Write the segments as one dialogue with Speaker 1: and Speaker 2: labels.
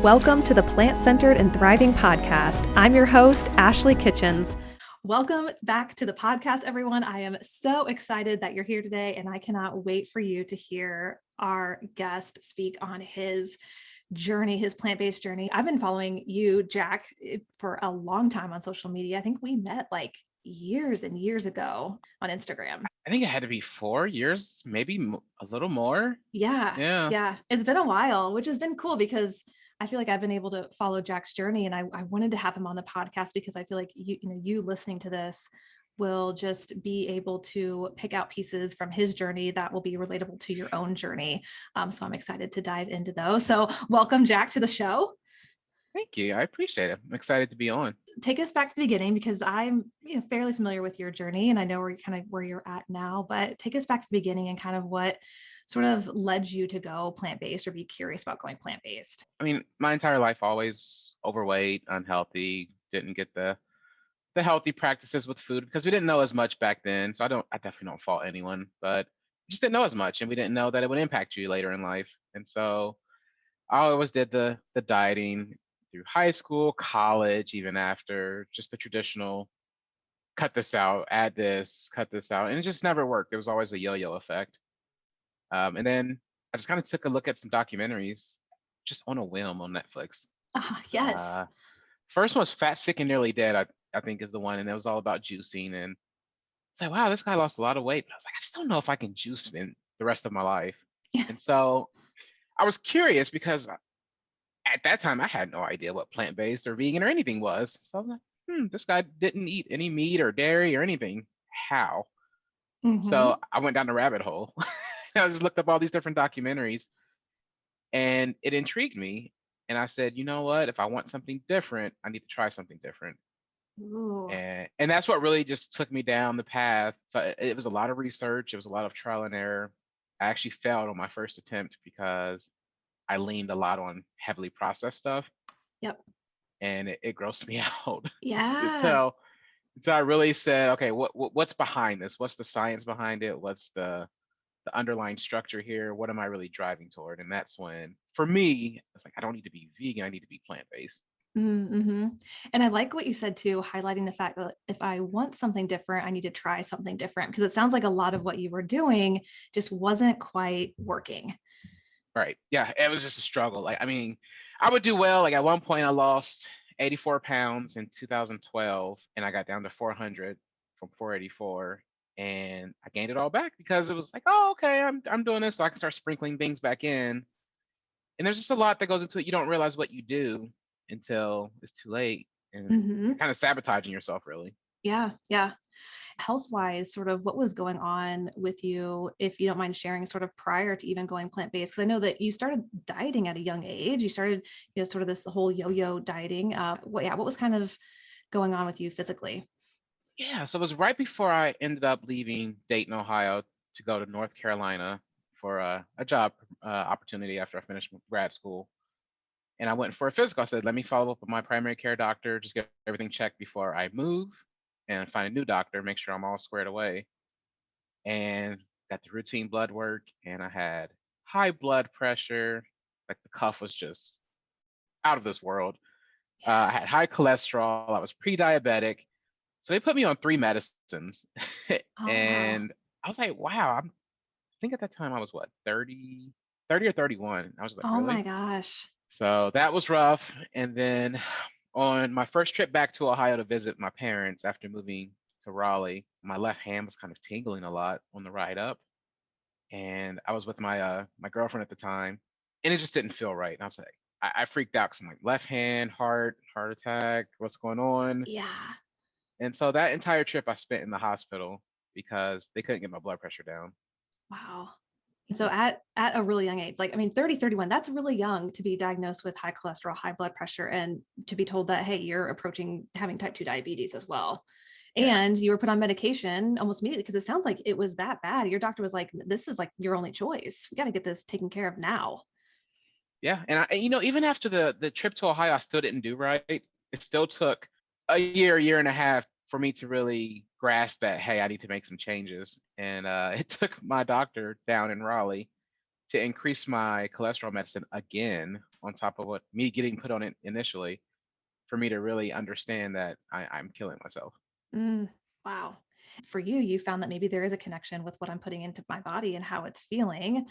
Speaker 1: Welcome to the Plant-Centered and Thriving Podcast. I'm your host, Ashley Kitchens. Welcome back to the podcast, everyone. I am so excited that you're here today, and I cannot wait for you to hear our guest speak on his journey, his plant-based journey. I've been following you, Jack, for a long time on social media. I think we met like years and years ago on Instagram.
Speaker 2: I think it had to be 4 years, maybe a little more.
Speaker 1: Yeah. It's been a while, which has been cool because I feel like I've been able to follow Jack's journey, and I wanted to have him on the podcast because I feel like you listening to this will just be able to pick out pieces from his journey that will be relatable to your own journey. So I'm excited to dive into those. So welcome, Jack, to the show.
Speaker 2: Thank you. I appreciate it. I'm excited to be on.
Speaker 1: Take us back to the beginning because I'm fairly familiar with your journey and I know where you're at now, but take us back to the beginning and kind of what sort of led you to go plant-based or be curious about going plant-based.
Speaker 2: I mean, my entire life always overweight, unhealthy, didn't get the healthy practices with food because we didn't know as much back then. So I definitely don't fault anyone, but we just didn't know as much and we didn't know that it would impact you later in life. And so I always did the dieting through high school, college, even after, just the traditional cut this out, add this, cut this out. And it just never worked. There was always a yo-yo effect. And then I just kind of took a look at some documentaries just on a whim on Netflix.
Speaker 1: Yes.
Speaker 2: First one was Fat, Sick, and Nearly Dead, I think is the one. And it was all about juicing. And it's like, wow, this guy lost a lot of weight. But I was like, I just don't know if I can juice in the rest of my life.
Speaker 1: Yeah.
Speaker 2: And so I was curious because at that time I had no idea what plant-based or vegan or anything was. So I'm like, this guy didn't eat any meat or dairy or anything. How?
Speaker 1: Mm-hmm.
Speaker 2: So I went down the rabbit hole. I just looked up all these different documentaries and it intrigued me. And I said, you know what? If I want something different, I need to try something different.
Speaker 1: Ooh.
Speaker 2: And that's what really just took me down the path. So it was a lot of research. It was a lot of trial and error. I actually failed on my first attempt because I leaned a lot on heavily processed stuff.
Speaker 1: Yep.
Speaker 2: And it grossed me out.
Speaker 1: Yeah.
Speaker 2: So I really said, okay, what's behind this? What's the science behind it? What's the underlying structure here? What am I really driving toward? And that's when, for me, it's like, I don't need to be vegan. I need to be plant-based.
Speaker 1: Mm-hmm. And I like what you said too, highlighting the fact that if I want something different, I need to try something different because it sounds like a lot of what you were doing just wasn't quite working.
Speaker 2: Right. Yeah. It was just a struggle. Like, I mean, I would do well. Like at one point I lost 84 pounds in 2012 and I got down to 400 from 484 and I gained it all back because it was like, oh, okay, I'm doing this so I can start sprinkling things back in. And there's just a lot that goes into it. You don't realize what you do until it's too late and you're kind of sabotaging yourself really.
Speaker 1: Yeah. Health-wise, sort of what was going on with you, if you don't mind sharing, sort of prior to even going plant-based? Because I know that you started dieting at a young age. You started, sort of the whole yo-yo dieting. What was kind of going on with you physically?
Speaker 2: Yeah, so it was right before I ended up leaving Dayton, Ohio to go to North Carolina for a job opportunity after I finished grad school. And I went for a physical. I said, let me follow up with my primary care doctor, just get everything checked before I move and find a new doctor, make sure I'm all squared away. And got the routine blood work, and I had high blood pressure. Like the cuff was just out of this world. I had high cholesterol. I was pre-diabetic. So they put me on 3 medicines.
Speaker 1: Oh, wow.
Speaker 2: And I was like, wow, I think at that time I was what, 30 or 31. I was like,
Speaker 1: Oh my
Speaker 2: really?
Speaker 1: gosh.
Speaker 2: So that was rough. And then on my first trip back to Ohio to visit my parents after moving to Raleigh, my left hand was kind of tingling a lot on the ride up. And I was with my girlfriend at the time, and it just didn't feel right. And I was like, I freaked out because I'm like, left hand, heart attack, what's going on?
Speaker 1: Yeah.
Speaker 2: And so that entire trip I spent in the hospital because they couldn't get my blood pressure down.
Speaker 1: Wow. So at a really young age, like, I mean, 30, 31, that's really young to be diagnosed with high cholesterol, high blood pressure, and to be told that, hey, you're approaching having type 2 diabetes as well.
Speaker 2: Yeah.
Speaker 1: And you were put on medication almost immediately because it sounds like it was that bad. Your doctor was like, this is like your only choice. We got to get this taken care of now.
Speaker 2: Yeah. And even after the trip to Ohio, I still didn't do right. It still took a year and a half for me to really grasp that, hey, I need to make some changes. And it took my doctor down in Raleigh to increase my cholesterol medicine again on top of what me getting put on it initially for me to really understand that I'm killing myself.
Speaker 1: Mm, wow. For you, you found that maybe there is a connection with what I'm putting into my body and how it's feeling.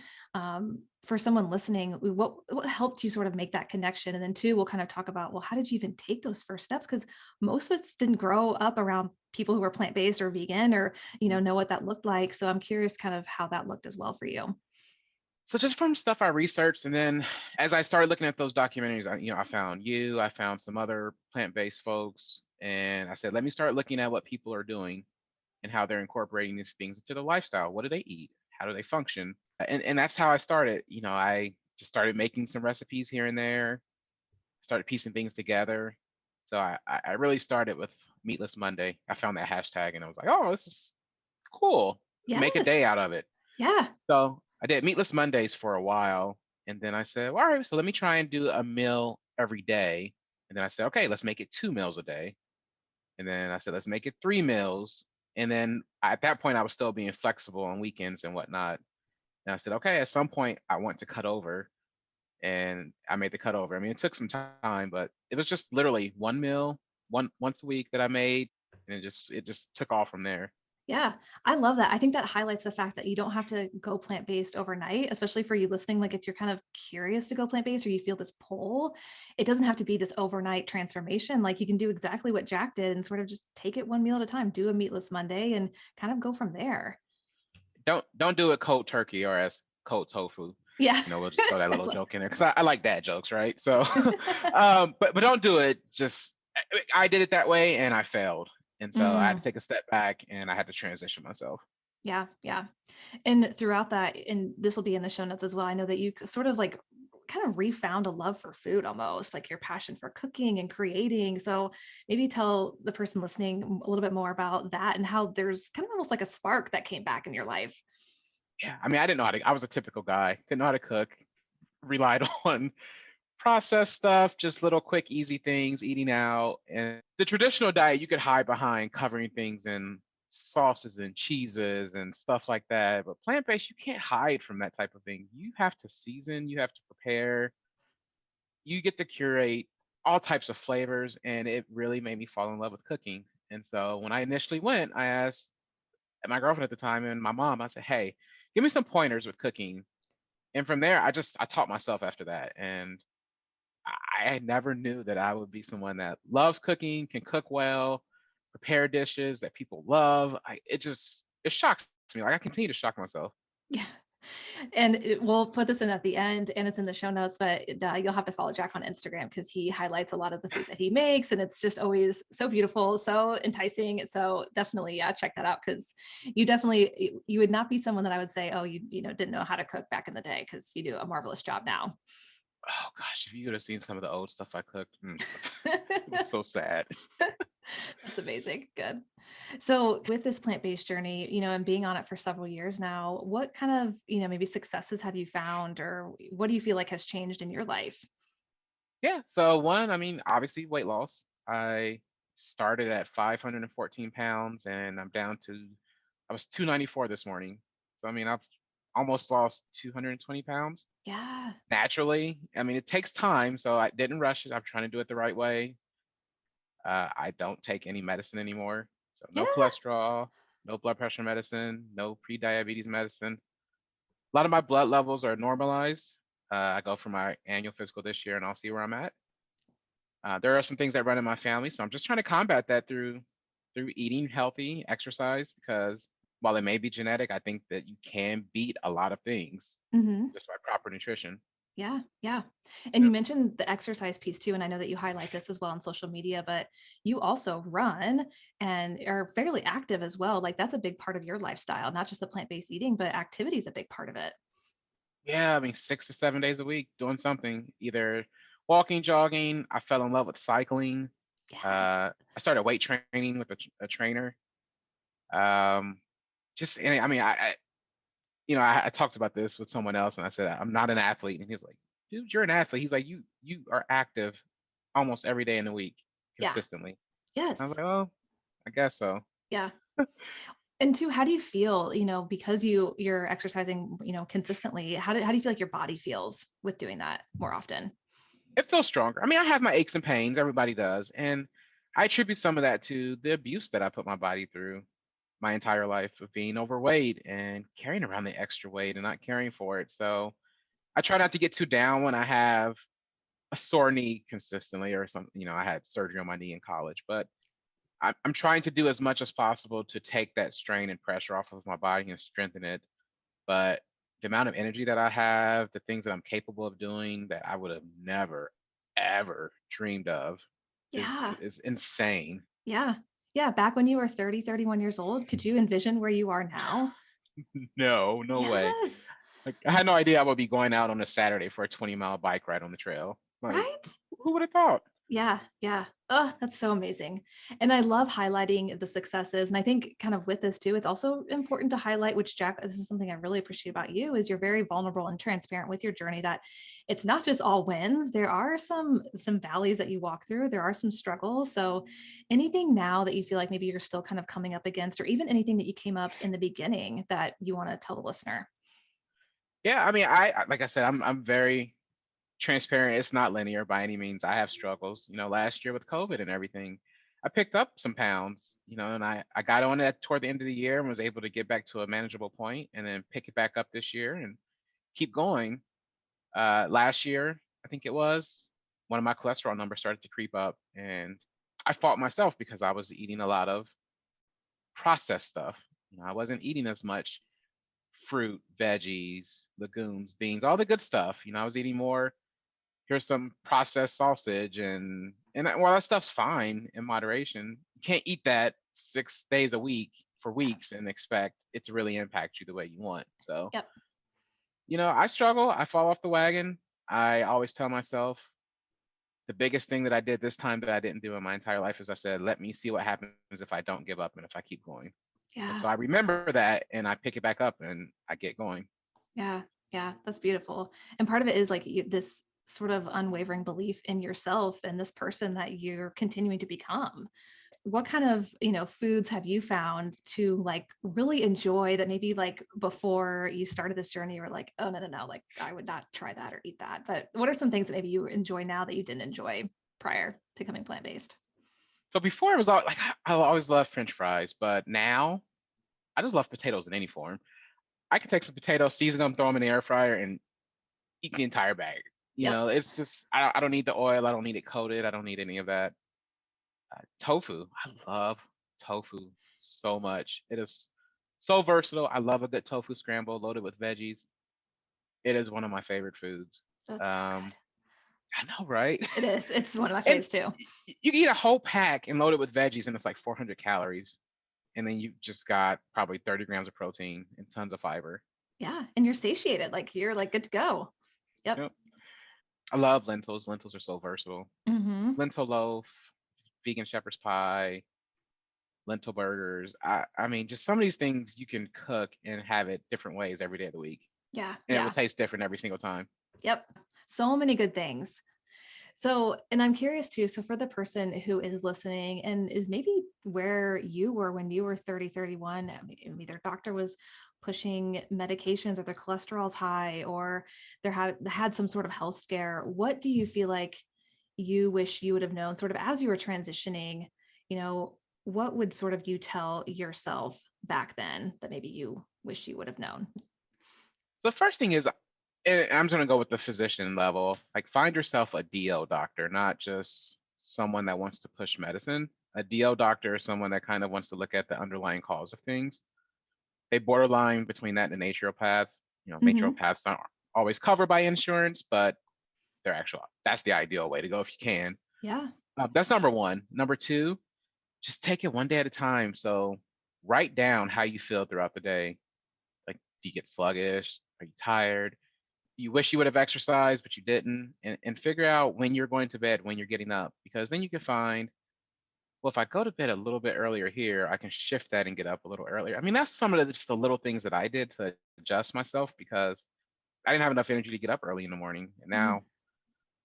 Speaker 1: For someone listening, what helped you sort of make that connection? And then two, we'll kind of talk about, well, how did you even take those first steps? Because most of us didn't grow up around people who were plant-based or vegan or, know what that looked like. So I'm curious kind of how that looked as well for you.
Speaker 2: So just from stuff I researched, and then as I started looking at those documentaries, I found you, I found some other plant-based folks, and I said, let me start looking at what people are doing and how they're incorporating these things into their lifestyle. What do they eat? How do they function? And that's how I started. I just started making some recipes here and there, started piecing things together. So I really started with Meatless Monday. I found that hashtag and I was like, oh, this is cool. Make a day
Speaker 1: Yes.
Speaker 2: out of it.
Speaker 1: Yeah.
Speaker 2: So I did Meatless Mondays for a while. And then I said, well, all right, so let me try and do a meal every day. And then I said, okay, let's make it 2 meals a day. And then I said, let's make it 3 meals. And then at that point, I was still being flexible on weekends and whatnot. And I said, okay, at some point, I want to cut over. And I made the cut over. I mean, it took some time, but it was just literally one meal, once a week that I made. And it just took off from there.
Speaker 1: Yeah, I love that. I think that highlights the fact that you don't have to go plant-based overnight, especially for you listening. Like if you're kind of curious to go plant-based or you feel this pull, it doesn't have to be this overnight transformation. Like you can do exactly what Jack did and sort of just take it one meal at a time, do a meatless Monday and kind of go from there.
Speaker 2: Don't do it cold turkey or as cold tofu.
Speaker 1: Yeah.
Speaker 2: We'll just throw that
Speaker 1: I
Speaker 2: little
Speaker 1: love-
Speaker 2: joke in there because I like dad jokes, right? So, but don't do it. Just I did it that way and I failed, and so I had to
Speaker 1: Mm,
Speaker 2: take a step back and I had to transition myself.
Speaker 1: yeah, yeah. And throughout that, and this will be in the show notes as well, I know that you sort of like kind of refound a love for food almost, like your passion for cooking and creating. So maybe tell the person listening a little bit more about that and how there's kind of almost like a spark that came back in your life.
Speaker 2: Yeah, I mean, I didn't know how to. I was a typical guy. Didn't know how to cook. Relied on processed stuff, just little quick, easy things, eating out. And the traditional diet, you could hide behind covering things in sauces and cheeses and stuff like that. But plant based, you can't hide from that type of thing. You have to season, you have to prepare, you get to curate all types of flavors. And it really made me fall in love with cooking. And so when I initially went, I asked my girlfriend at the time and my mom, I said, hey, give me some pointers with cooking. And from there, I taught myself after that. And I never knew that I would be someone that loves cooking, can cook well, prepare dishes that people love. It shocks me. Like I continue to shock myself.
Speaker 1: Yeah. And we'll put this in at the end and it's in the show notes, but you'll have to follow Jack on Instagram because he highlights a lot of the food that he makes. And it's just always so beautiful, so enticing. So definitely, yeah, check that out because you would not be someone that I would say, oh, you didn't know how to cook back in the day because you do a marvelous job now.
Speaker 2: Oh gosh, if you could have seen some of the old stuff I cooked, it was so sad.
Speaker 1: That's amazing. Good. So with this plant-based journey, and being on it for several years now, what kind of, maybe successes have you found or what do you feel like has changed in your life?
Speaker 2: Yeah. So one, I mean, obviously weight loss. I started at 514 pounds and I was 294 this morning. So I mean, I've almost lost 220 pounds
Speaker 1: Yeah.
Speaker 2: naturally. I mean, it takes time, so I didn't rush it. I'm trying to do it the right way. I don't take any medicine anymore. So no
Speaker 1: Yeah.
Speaker 2: cholesterol, no blood pressure medicine, no pre-diabetes medicine. A lot of my blood levels are normalized. I go for my annual physical this year and I'll see where I'm at. There are some things that run in my family, so I'm just trying to combat that through eating healthy, exercise, because while it may be genetic, I think that you can beat a lot of things
Speaker 1: Hmm.
Speaker 2: just by proper nutrition.
Speaker 1: Yeah. Yeah. And
Speaker 2: Yeah.
Speaker 1: you mentioned the exercise piece too. And I know that you highlight this as well on social media, but you also run and are fairly active as well. Like that's a big part of your lifestyle, not just the plant-based eating, but activity is a big part of it.
Speaker 2: Yeah, I mean, 6 to 7 days a week doing something, either walking, jogging. I fell in love with cycling.
Speaker 1: Yes.
Speaker 2: I started weight training with a trainer. Um, and I mean, I talked about this with someone else, and I said I'm not an athlete, and he was like, "Dude, you're an athlete." He's like, "You are active almost every day in the week
Speaker 1: Yeah.
Speaker 2: consistently." I was
Speaker 1: Yes.
Speaker 2: like, "Oh, I guess so."
Speaker 1: Yeah. And two, how do you feel, because you're exercising, consistently, how do you feel like your body feels with doing that more often?
Speaker 2: It feels stronger. I mean, I have my aches and pains, everybody does. And I attribute some of that to the abuse that I put my body through my entire life of being overweight and carrying around the extra weight and not caring for it. So I try not to get too down when I have a sore knee consistently or something. I had surgery on my knee in college, but I'm trying to do as much as possible to take that strain and pressure off of my body and strengthen it. But the amount of energy that I have, the things that I'm capable of doing that I would have never, ever dreamed of
Speaker 1: Yeah.
Speaker 2: is insane.
Speaker 1: Yeah. Yeah. Back when you were 30, 31 years old, could you envision where you are now?
Speaker 2: No, no way.
Speaker 1: Yes.
Speaker 2: Like I had no idea I would be going out on a Saturday for a 20-mile bike ride on the trail. Like,
Speaker 1: Right?
Speaker 2: who would have thought?
Speaker 1: Yeah, yeah. Oh, that's so amazing. And I love highlighting the successes. And I think kind of with this too, it's also important to highlight, which Jack, this is something I really appreciate about you, is you're very vulnerable and transparent with your journey, that it's not just all wins. There are some valleys that you walk through. There are some struggles. So anything now that you feel like maybe you're still kind of coming up against, or even anything that you came up in the beginning that you want to tell the listener?
Speaker 2: Yeah, I mean, like I said, I'm very transparent. It's not linear by any means. I have struggles. Last year with COVID and everything, I picked up some pounds. And I got on it toward the end of the year and was able to get back to a manageable point, and then pick it back up this year and keep going. Last year, I think it was, one of my cholesterol numbers started to creep up, and I fought myself because I was eating a lot of processed stuff. I wasn't eating as much fruit, veggies, legumes, beans, all the good stuff. I was eating more. Here's some processed sausage, and while that stuff's fine in moderation, you can't eat that 6 days a week for weeks and expect it to really impact you the way you want. So,
Speaker 1: Yep.
Speaker 2: I struggle. I fall off the wagon. I always tell myself the biggest thing that I did this time that I didn't do in my entire life is I said, let me see what happens if I don't give up and if I keep going. And
Speaker 1: Yeah.
Speaker 2: so I remember that and I pick it back up and I get going.
Speaker 1: Yeah, yeah, that's beautiful. And part of it is like this sort of unwavering belief in yourself and this person that you're continuing to become. What kind of, foods have you found to like really enjoy that maybe like before you started this journey, you were like, oh, no, no, no, like I would not try that or eat that. But what are some things that maybe you enjoy now that you didn't enjoy prior to becoming plant-based?
Speaker 2: So before it was all like I always loved French fries, but now I just love potatoes in any form. I can take some potatoes, season them, throw them in the air fryer, and eat the entire bag.
Speaker 1: Yep.
Speaker 2: It's just I don't need the oil. I don't need it coated. I don't need any of that. Tofu. I love tofu so much. It is so versatile. I love a good tofu scramble loaded with veggies. It is one of my favorite foods.
Speaker 1: So it's so good.
Speaker 2: Um, I know, right?
Speaker 1: It is. It's one of my
Speaker 2: And
Speaker 1: faves too.
Speaker 2: you can eat a whole pack and load it with veggies, and it's like 400 calories. And then you just got probably 30 grams of protein and tons of fiber.
Speaker 1: Yeah. And you're satiated. Like you're like good to go. Yep.
Speaker 2: Yep. I love lentils. Lentils are so versatile.
Speaker 1: Mm-hmm.
Speaker 2: Lentil loaf, vegan shepherd's pie, lentil burgers. I mean, just some of these things you can cook and have it different ways every day of the week,
Speaker 1: Yeah.
Speaker 2: and it will
Speaker 1: Yeah.
Speaker 2: taste different every single time.
Speaker 1: Yep. So many good things. So, and I'm curious too. So, for the person who is listening and is maybe where you were when you were 30, 31, maybe their doctor was pushing medications or their cholesterol's high or they had some sort of health scare, what do you feel like you wish you would have known sort of as you were transitioning? You know, what would sort of you tell yourself back then that maybe you wish you would have known?
Speaker 2: So the first thing is, and I'm going to go with the physician level. Like, find yourself a DO doctor, not just someone that wants to push medicine. A DO doctor is someone that kind of wants to look at the underlying cause of things. They borderline between that and a naturopath.
Speaker 1: Hmm.
Speaker 2: Naturopaths aren't always covered by insurance, but that's the ideal way to go if you can.
Speaker 1: Yeah.
Speaker 2: That's number one. Number two, just take it one day at a time. So write down how you feel throughout the day. Like, do you get sluggish? Are you tired? You wish you would have exercised, but you didn't. And figure out when you're going to bed, when you're getting up, because then you can find, well, if I go to bed a little bit earlier here, I can shift that and get up a little earlier. I mean, that's some of just the little things that I did to adjust myself because I didn't have enough energy to get up early in the morning. And
Speaker 1: Mhm.
Speaker 2: now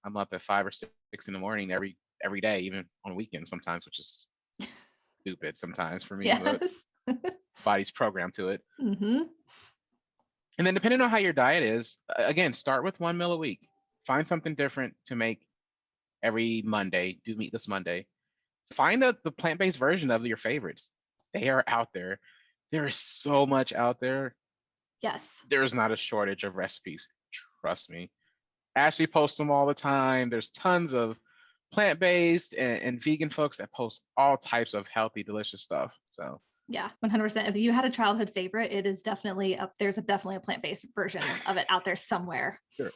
Speaker 2: I'm up at 5 or 6 in the morning every day, even on weekends sometimes, which is stupid sometimes for me. But
Speaker 1: Yes.
Speaker 2: Body's programmed to it.
Speaker 1: Mm-hmm.
Speaker 2: And then depending on how your diet is, again, start with 1 meal a week. Find something different to make every Monday. Do meatless Monday. Find the plant-based version of your favorites. They are out there. There is so much out there.
Speaker 1: Yes.
Speaker 2: There's not a shortage of recipes. Trust me. Ashley posts them all the time. There's tons of plant-based and vegan folks that post all types of healthy, delicious stuff. So
Speaker 1: Yeah, 100%. If you had a childhood favorite, it is definitely up. There's definitely a plant-based version of it out there somewhere.
Speaker 2: there,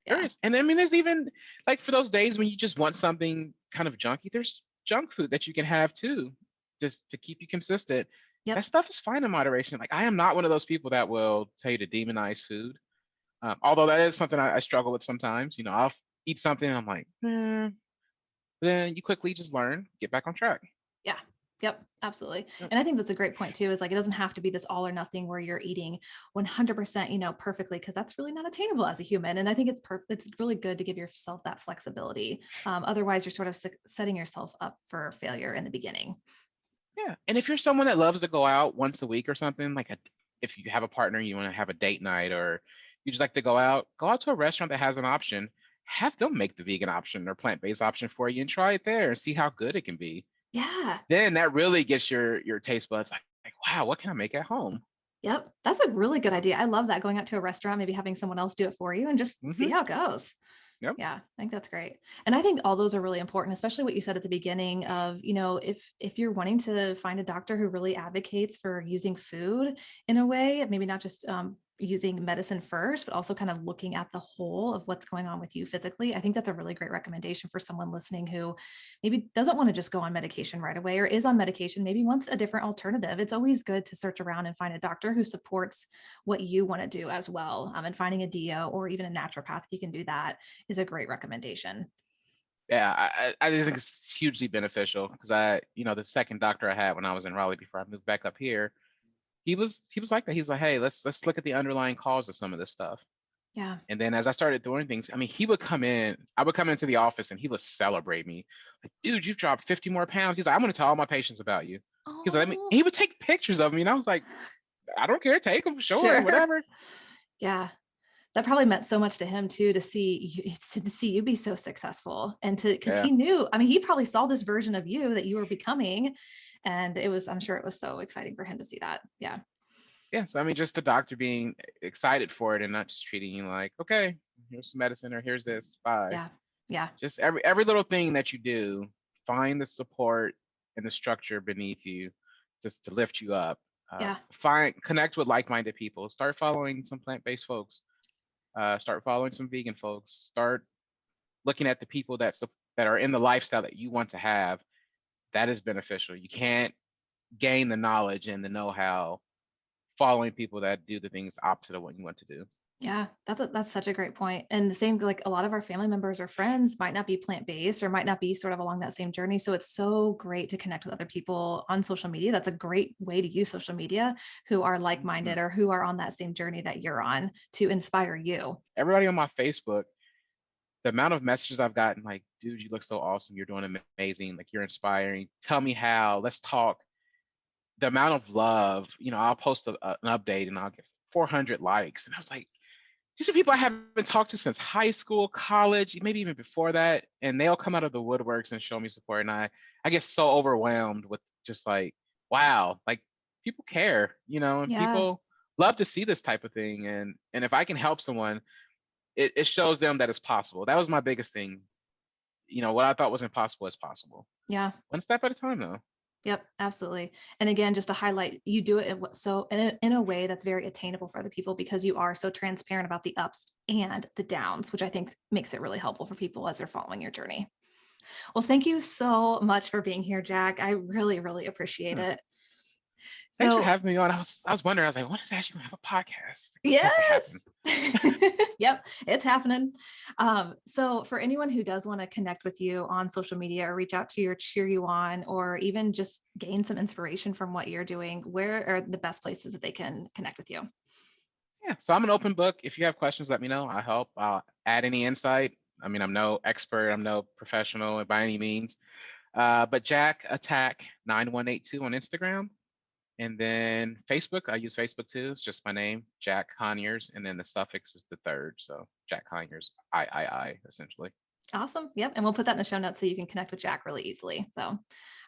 Speaker 2: there
Speaker 1: Yeah.
Speaker 2: is. And I mean, there's even like for those days when you just want something kind of junky, there's junk food that you can have too, just to keep you consistent. That
Speaker 1: Yep.
Speaker 2: stuff is fine in moderation. Like I am not one of those people that will tell you to demonize food. Although that is something I struggle with sometimes. I'll eat something and I'm like, then you quickly just learn, get back on track.
Speaker 1: Yeah. Yep, absolutely.
Speaker 2: Yep.
Speaker 1: And I think that's a great point too, is like, it doesn't have to be this all or nothing where you're eating 100%, perfectly, because that's really not attainable as a human. And I think it's really good to give yourself that flexibility. Otherwise you're sort of setting yourself up for failure in the beginning.
Speaker 2: Yeah. And if you're someone that loves to go out once a week or something, like if you have a partner, you want to have a date night, or you just like to go out to a restaurant that has an option, have them make the vegan option or plant-based option for you and try it there and see how good it can be.
Speaker 1: Yeah.
Speaker 2: Then that really gets your taste buds like, wow, what can I make at home?
Speaker 1: Yep. That's a really good idea. I love that, going out to a restaurant, maybe having someone else do it for you and just see
Speaker 2: Mm-hmm.
Speaker 1: how it goes.
Speaker 2: Yep.
Speaker 1: Yeah, I think that's great. And I think all those are really important, especially what you said at the beginning of, if you're wanting to find a doctor who really advocates for using food in a way, maybe not just using medicine first, but also kind of looking at the whole of what's going on with you physically. I think that's a really great recommendation for someone listening who maybe doesn't want to just go on medication right away, or is on medication, maybe wants a different alternative. It's always good to search around and find a doctor who supports what you want to do as well. And finding a DO or even a naturopath, if you can do that, is a great recommendation.
Speaker 2: Yeah, I just think it's hugely beneficial because the second doctor I had when I was in Raleigh before I moved back up here, he was like that. He was like, hey, let's look at the underlying cause of some of this stuff.
Speaker 1: Yeah.
Speaker 2: And then as I started doing things, I mean, I would come into the office and he would celebrate me. Like, dude, you've dropped 50 more pounds. He's like, I'm going to tell all my patients about you. He's like,
Speaker 1: Oh,
Speaker 2: he would take pictures of me. And I was like, I don't care. Take them, sure,
Speaker 1: sure.
Speaker 2: whatever.
Speaker 1: Yeah. That probably meant so much to him too, to see you be so successful, and because
Speaker 2: Yeah.
Speaker 1: he knew, I mean, he probably saw this version of you that you were becoming, and I'm sure it was so exciting for him to see that. Yeah.
Speaker 2: Yeah. So, I mean, just the doctor being excited for it and not just treating you like, okay, here's some medicine or here's this, bye.
Speaker 1: Yeah. Yeah.
Speaker 2: Just every little thing that you do, find the support and the structure beneath you just to lift you up.
Speaker 1: Yeah.
Speaker 2: Connect with like-minded people. Start following some plant-based folks. Start following some vegan folks. Start looking at the people that are in the lifestyle that you want to have. That is beneficial. You can't gain the knowledge and the know-how following people that do the things opposite of what you want to do.
Speaker 1: Yeah, that's such a great point. And the same, like, a lot of our family members or friends might not be plant-based or might not be sort of along that same journey. So it's so great to connect with other people on social media. That's a great way to use social media, who are
Speaker 2: Mhm.
Speaker 1: like-minded or who are on that same journey that you're on, to inspire you.
Speaker 2: Everybody on my Facebook, the amount of messages I've gotten, like, dude, you look so awesome. You're doing amazing. Like, you're inspiring. Tell me how. Let's talk. The amount of love, I'll post an update and I'll get 400 likes. And I was like, these are people I haven't talked to since high school, college, maybe even before that. And they'll come out of the woodworks and show me support. And I get so overwhelmed with just like, wow, like people care, and
Speaker 1: Yeah.
Speaker 2: people love to see this type of thing. And if I can help someone, it shows them that it's possible. That was my biggest thing. What I thought was impossible is possible.
Speaker 1: Yeah.
Speaker 2: One step at a time, though.
Speaker 1: Yep, absolutely. And again, just to highlight, you do it so in a way that's very attainable for other people, because you are so transparent about the ups and the downs, which I think makes it really helpful for people as they're following your journey. Well, thank you so much for being here, Jack. I really, really appreciate
Speaker 2: Yeah.
Speaker 1: it.
Speaker 2: Thanks for
Speaker 1: So,
Speaker 2: having me on. I was wondering, I was like, when is Ashley gonna have a podcast? This has to happen.
Speaker 1: yes. Yep, it's happening. So for anyone who does want to connect with you on social media or reach out to you or cheer you on, or even just gain some inspiration from what you're doing, where are the best places that they can connect with you?
Speaker 2: Yeah, so I'm an open book. If you have questions, let me know. I help. I'll add any insight. I mean, I'm no expert. I'm no professional by any means. But Jack Attack 9182 on Instagram. And then Facebook, I use Facebook too. It's just my name, Jack Conyers, and then the suffix is the third. So Jack Conyers, I, essentially.
Speaker 1: Awesome. Yep. And we'll put that in the show notes so you can connect with Jack really easily. So, all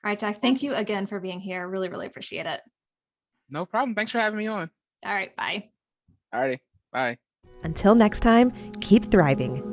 Speaker 1: right, Jack, thank you again for being here. Really, really appreciate it.
Speaker 2: No problem. Thanks for having me on.
Speaker 1: All right. Bye.
Speaker 2: All righty. Bye.
Speaker 3: Until next time, keep thriving.